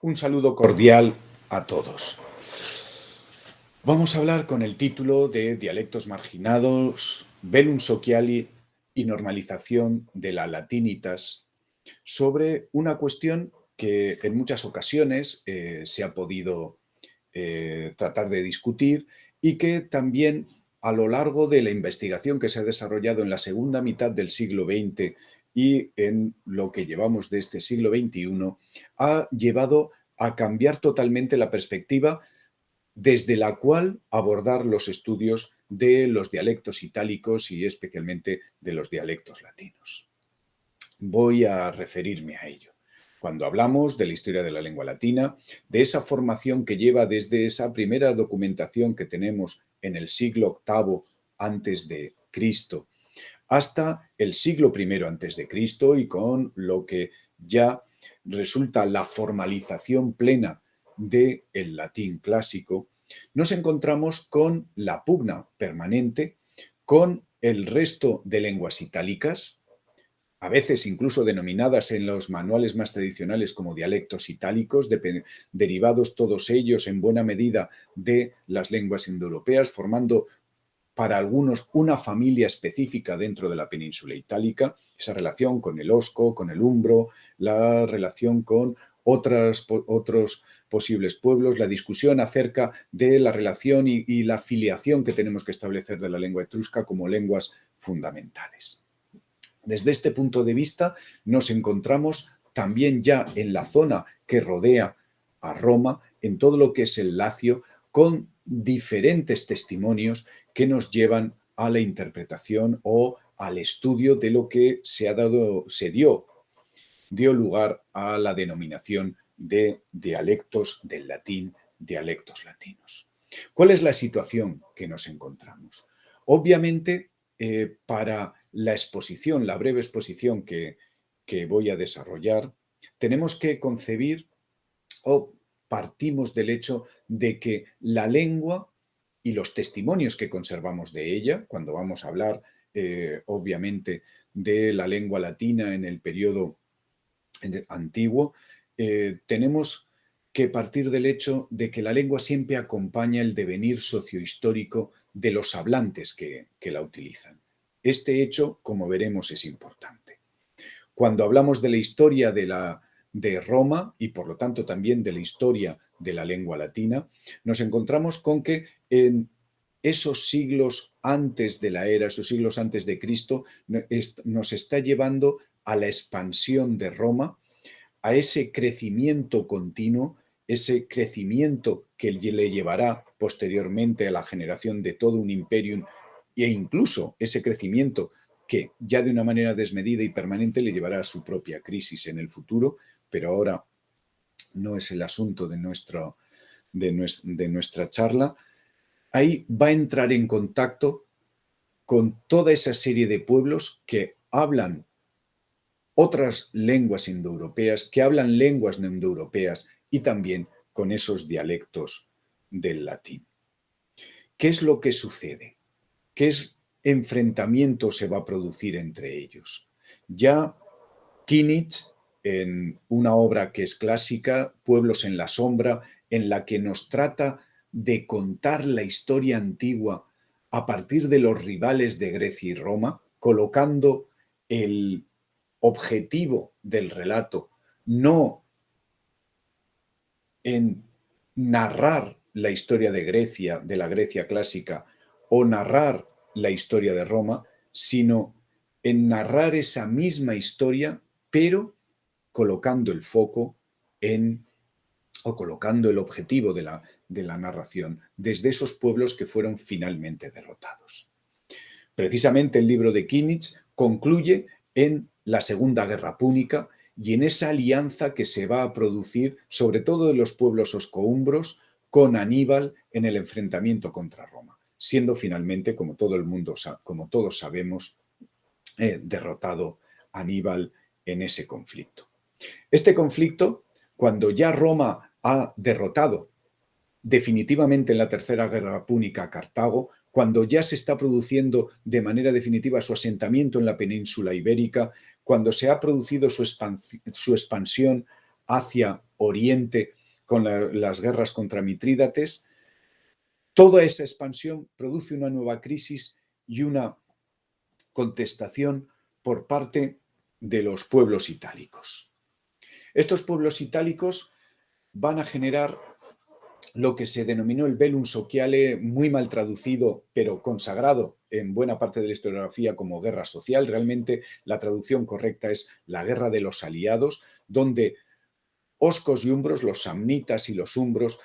Un saludo cordial a todos. Vamos a hablar con el título de Dialectos marginados, Velum sociali y normalización de la latinitas, sobre una cuestión que en muchas ocasiones se ha podido tratar de discutir y que también a lo largo de la investigación que se ha desarrollado en la segunda mitad del siglo XX y en lo que llevamos de este siglo XXI, ha llevado a cambiar totalmente la perspectiva desde la cual abordar los estudios de los dialectos itálicos y especialmente de los dialectos latinos. Voy a referirme a ello. Cuando hablamos de la historia de la lengua latina, de esa formación que lleva desde esa primera documentación que tenemos en el siglo VIII antes de Cristo hasta el siglo I antes de Cristo y con lo que ya resulta la formalización plena del latín clásico, nos encontramos con la pugna permanente con el resto de lenguas itálicas, a veces incluso denominadas en los manuales más tradicionales como dialectos itálicos, derivados todos ellos en buena medida de las lenguas indoeuropeas, formando para algunos una familia específica dentro de la península itálica, esa relación con el osco, con el umbro, la relación con otros posibles pueblos, la discusión acerca de la relación y la filiación que tenemos que establecer de la lengua etrusca como lenguas fundamentales. Desde este punto de vista nos encontramos también ya en la zona que rodea a Roma, en todo lo que es el Lacio, con diferentes testimonios que nos llevan a la interpretación o al estudio de lo que dio lugar a la denominación de dialectos del latín, dialectos latinos. ¿Cuál es la situación que nos encontramos? Obviamente, para la exposición, la breve exposición que voy a desarrollar, tenemos que concebir o partimos del hecho de que la lengua y los testimonios que conservamos de ella, cuando vamos a hablar, obviamente, de la lengua latina en el periodo antiguo, tenemos que partir del hecho de que la lengua siempre acompaña el devenir sociohistórico de los hablantes que la utilizan. Este hecho, como veremos, es importante. Cuando hablamos de la historia de Roma y por lo tanto también de la historia de la lengua latina, nos encontramos con que en esos siglos antes de la era, esos siglos antes de Cristo, nos está llevando a la expansión de Roma, a ese crecimiento continuo, ese crecimiento que le llevará posteriormente a la generación de todo un imperium e incluso ese crecimiento que ya de una manera desmedida y permanente le llevará a su propia crisis en el futuro, pero ahora no es el asunto de nuestra charla. Ahí va a entrar en contacto con toda esa serie de pueblos que hablan otras lenguas indoeuropeas, que hablan lenguas no indoeuropeas y también con esos dialectos del latín. ¿Qué es lo que sucede? ¿Qué enfrentamiento se va a producir entre ellos? Ya Kinich, en una obra que es clásica, Pueblos en la sombra, en la que nos trata de contar la historia antigua a partir de los rivales de Grecia y Roma, colocando el objetivo del relato no en narrar la historia de Grecia, de la Grecia clásica, o narrar la historia de Roma, sino en narrar esa misma historia, pero colocando el foco o colocando el objetivo de la narración desde esos pueblos que fueron finalmente derrotados. Precisamente el libro de Kinich concluye en la Segunda Guerra Púnica y en esa alianza que se va a producir, sobre todo de los pueblos oscoumbros, con Aníbal en el enfrentamiento contra Roma, siendo finalmente, como todos sabemos, derrotado Aníbal en ese conflicto. Este conflicto, cuando ya Roma ha derrotado definitivamente en la Tercera Guerra Púnica a Cartago, cuando ya se está produciendo de manera definitiva su asentamiento en la península ibérica, cuando se ha producido su expansión hacia Oriente con las guerras contra Mitrídates. Toda esa expansión produce una nueva crisis y una contestación por parte de los pueblos itálicos. Estos pueblos itálicos van a generar lo que se denominó el Bellum Sociale, muy mal traducido, pero consagrado en buena parte de la historiografía como guerra social. Realmente la traducción correcta es la guerra de los aliados, donde oscos y umbros, los samnitas y los umbros,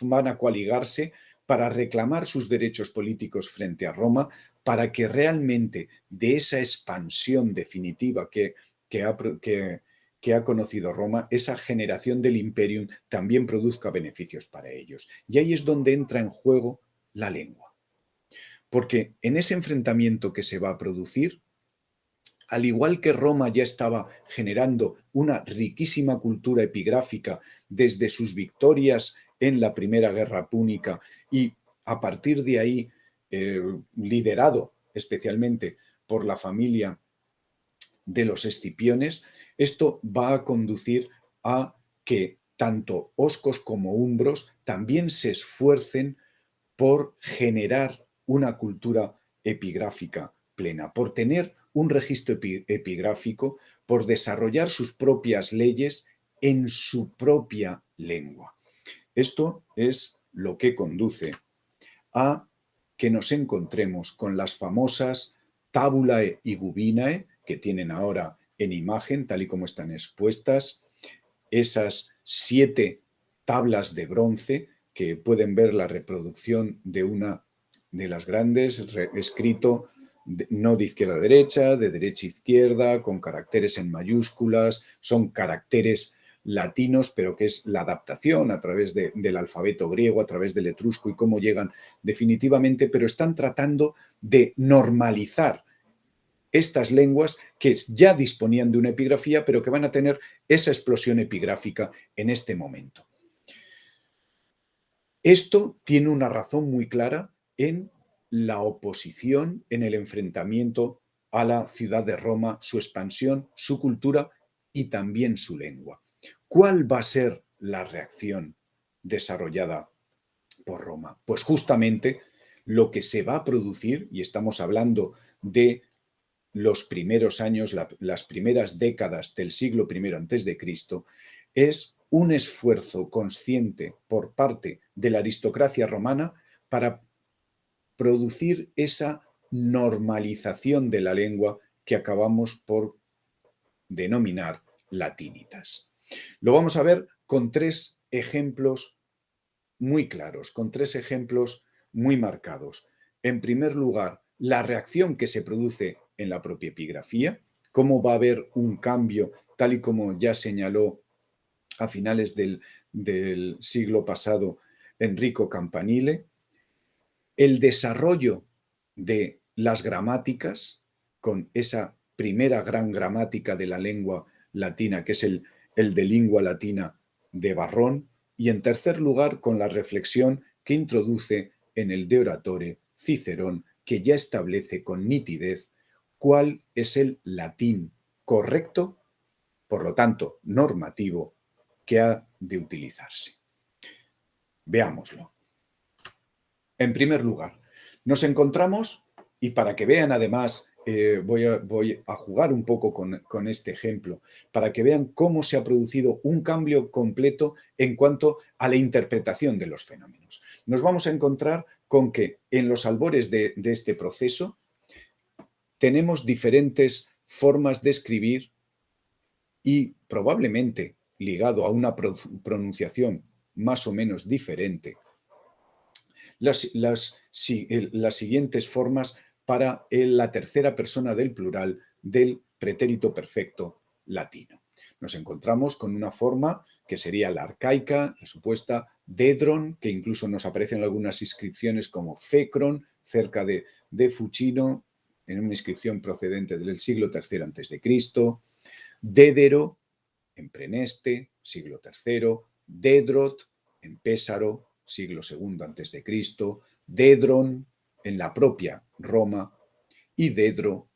van a coaligarse para reclamar sus derechos políticos frente a Roma, para que realmente de esa expansión definitiva que ha conocido Roma, esa generación del imperium también produzca beneficios para ellos. Y ahí es donde entra en juego la lengua. Porque en ese enfrentamiento que se va a producir, al igual que Roma ya estaba generando una riquísima cultura epigráfica desde sus victorias en la Primera Guerra Púnica y a partir de ahí, liderado especialmente por la familia de los Escipiones, esto va a conducir a que tanto oscos como umbros también se esfuercen por generar una cultura epigráfica plena, por tener un registro epigráfico, por desarrollar sus propias leyes en su propia lengua. Esto es lo que conduce a que nos encontremos con las famosas Tabulae Igubinae, que tienen ahora en imagen, tal y como están expuestas, esas 7 tablas de bronce que pueden ver la reproducción de una de las grandes, escrito no de izquierda a derecha, de derecha a izquierda, con caracteres en mayúsculas, son caracteres latinos, pero que es la adaptación a través del alfabeto griego, a través del etrusco y cómo llegan definitivamente, pero están tratando de normalizar estas lenguas que ya disponían de una epigrafía, pero que van a tener esa explosión epigráfica en este momento. Esto tiene una razón muy clara en la oposición, en el enfrentamiento a la ciudad de Roma, su expansión, su cultura y también su lengua. ¿Cuál va a ser la reacción desarrollada por Roma? Pues justamente lo que se va a producir, y estamos hablando de los primeros años, las primeras décadas del siglo I antes de Cristo, es un esfuerzo consciente por parte de la aristocracia romana para producir esa normalización de la lengua que acabamos por denominar latinitas. Lo vamos a ver con 3 ejemplos muy claros, con 3 ejemplos muy marcados. En primer lugar, la reacción que se produce en la propia epigrafía, cómo va a haber un cambio, tal y como ya señaló a finales del siglo pasado Enrico Campanile, el desarrollo de las gramáticas, con esa primera gran gramática de la lengua latina, que es el de lingua latina de Varrón, y en tercer lugar, con la reflexión que introduce en el De Oratore Cicerón, que ya establece con nitidez cuál es el latín correcto, por lo tanto normativo, que ha de utilizarse. Veámoslo. En primer lugar, nos encontramos, y para que vean además, voy a jugar un poco con este ejemplo, para que vean cómo se ha producido un cambio completo en cuanto a la interpretación de los fenómenos. Nos vamos a encontrar con que en los albores de este proceso tenemos diferentes formas de escribir y probablemente ligado a una pronunciación más o menos diferente, las siguientes formas para la tercera persona del plural del pretérito perfecto latino. Nos encontramos con una forma que sería la arcaica, la supuesta dedron, que incluso nos aparece en algunas inscripciones como fecron, cerca de Fucino, en una inscripción procedente del siglo III a.C., dédero, en Preneste, siglo III, Dedrot, en Pésaro, siglo II a.C., Dedron, en la propia Roma, y Dedro,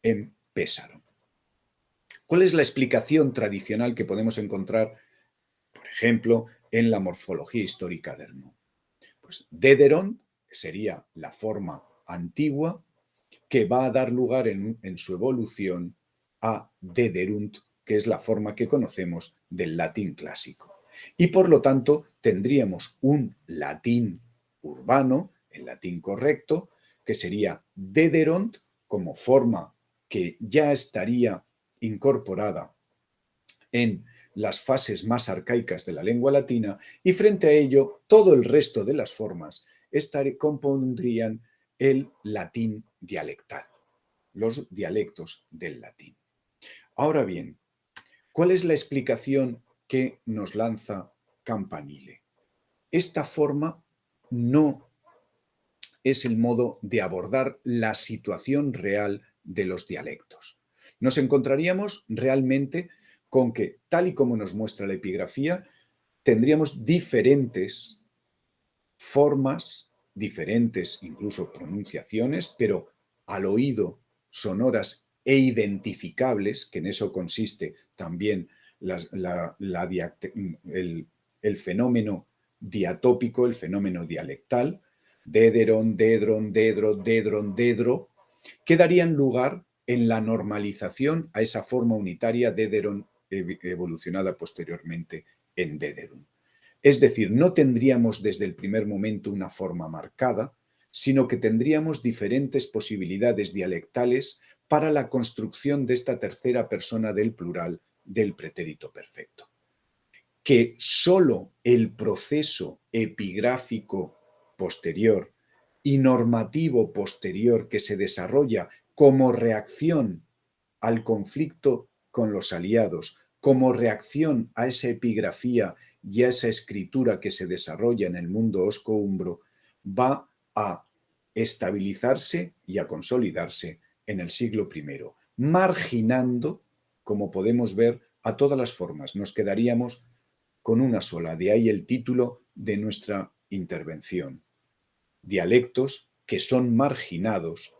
en Pésaro. ¿Cuál es la explicación tradicional que podemos encontrar, por ejemplo, en la morfología histórica del no? Pues Déderon sería la forma antigua que va a dar lugar en su evolución a Dederunt, que es la forma que conocemos del latín clásico. Y por lo tanto tendríamos un latín urbano, el latín correcto, que sería Dederont como forma que ya estaría incorporada en las fases más arcaicas de la lengua latina, y frente a ello todo el resto de las formas compondrían el latín dialectal, los dialectos del latín. Ahora bien, ¿cuál es la explicación que nos lanza Campanile? Esta forma no es el modo de abordar la situación real de los dialectos. Nos encontraríamos realmente con que, tal y como nos muestra la epigrafía, tendríamos diferentes formas, diferentes incluso pronunciaciones, pero al oído sonoras e identificables, que en eso consiste también el fenómeno diatópico, el fenómeno dialectal, Déderon, Dedron, Dedro, Dedron, Dedro, que darían lugar en la normalización a esa forma unitaria Déderon evolucionada posteriormente en Déderon. Es decir, no tendríamos desde el primer momento una forma marcada, sino que tendríamos diferentes posibilidades dialectales para la construcción de esta tercera persona del plural del pretérito perfecto. Que sólo el proceso epigráfico posterior y normativo posterior que se desarrolla como reacción al conflicto con los aliados, como reacción a esa epigrafía y a esa escritura que se desarrolla en el mundo osco-umbro, va a estabilizarse y a consolidarse en el siglo I, marginando, como podemos ver, a todas las formas. Nos quedaríamos con una sola, de ahí el título de nuestra intervención. Dialectos que son marginados,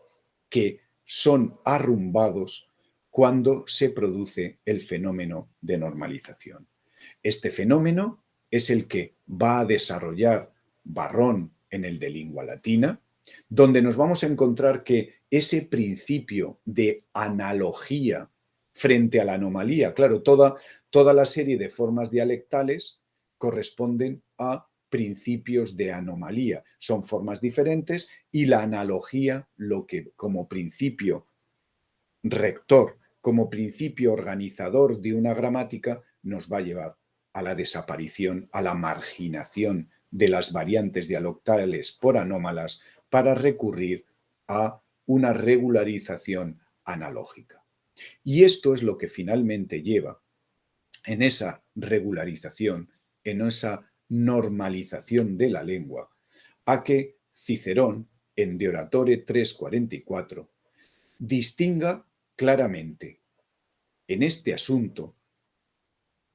que son arrumbados cuando se produce el fenómeno de normalización. Este fenómeno es el que va a desarrollar Barrón en el de lengua latina, donde nos vamos a encontrar que ese principio de analogía frente a la anomalía, claro, toda la serie de formas dialectales corresponden a principios de anomalía. Son formas diferentes y la analogía, lo que como principio rector, como principio organizador de una gramática, nos va a llevar a la desaparición, a la marginación de las variantes dialectales por anómalas para recurrir a una regularización analógica. Y esto es lo que finalmente lleva en esa regularización, en esa normalización de la lengua, a que Cicerón, en De Oratore 344, distinga claramente en este asunto,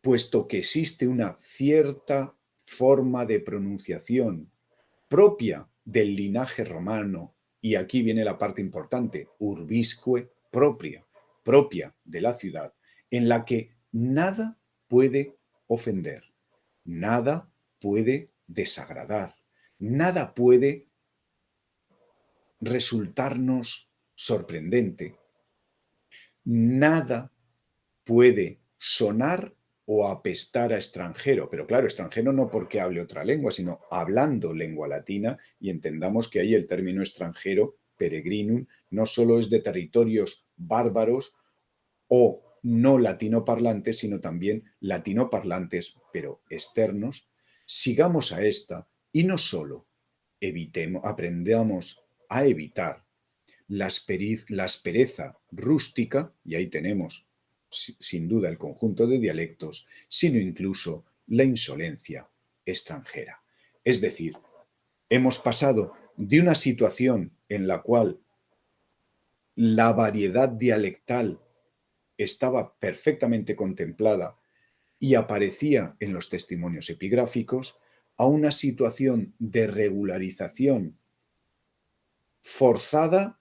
puesto que existe una cierta forma de pronunciación propia del linaje romano, y aquí viene la parte importante, urbisque, propia de la ciudad, en la que nada puede ofender, nada puede desagradar, nada puede resultarnos sorprendente, nada puede sonar o apestar a extranjero, pero claro, extranjero no porque hable otra lengua, sino hablando lengua latina, y entendamos que ahí el término extranjero, peregrinum, no solo es de territorios bárbaros o no latinoparlantes, sino también latinoparlantes, pero externos. Sigamos a esta y no solo aprendamos a evitar la aspereza rústica, y ahí tenemos sin duda el conjunto de dialectos, sino incluso la insolencia extranjera. Es decir, hemos pasado de una situación en la cual la variedad dialectal estaba perfectamente contemplada y aparecía en los testimonios epigráficos, a una situación de regularización forzada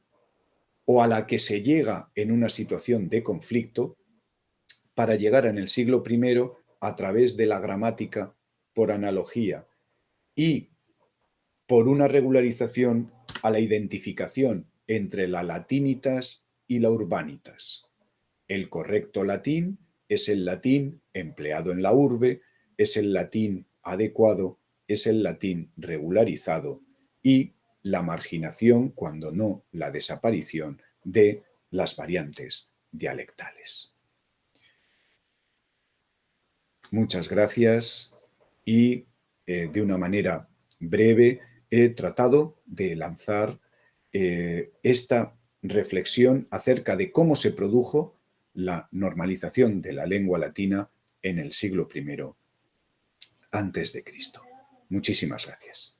o a la que se llega en una situación de conflicto, para llegar en el siglo I a través de la gramática por analogía y por una regularización a la identificación entre la latinitas y la urbanitas. El correcto latín es el latín empleado en la urbe, es el latín adecuado, es el latín regularizado y la marginación, cuando no la desaparición, de las variantes dialectales. Muchas gracias y de una manera breve he tratado de lanzar esta reflexión acerca de cómo se produjo la normalización de la lengua latina en el siglo I a.C. Muchísimas gracias.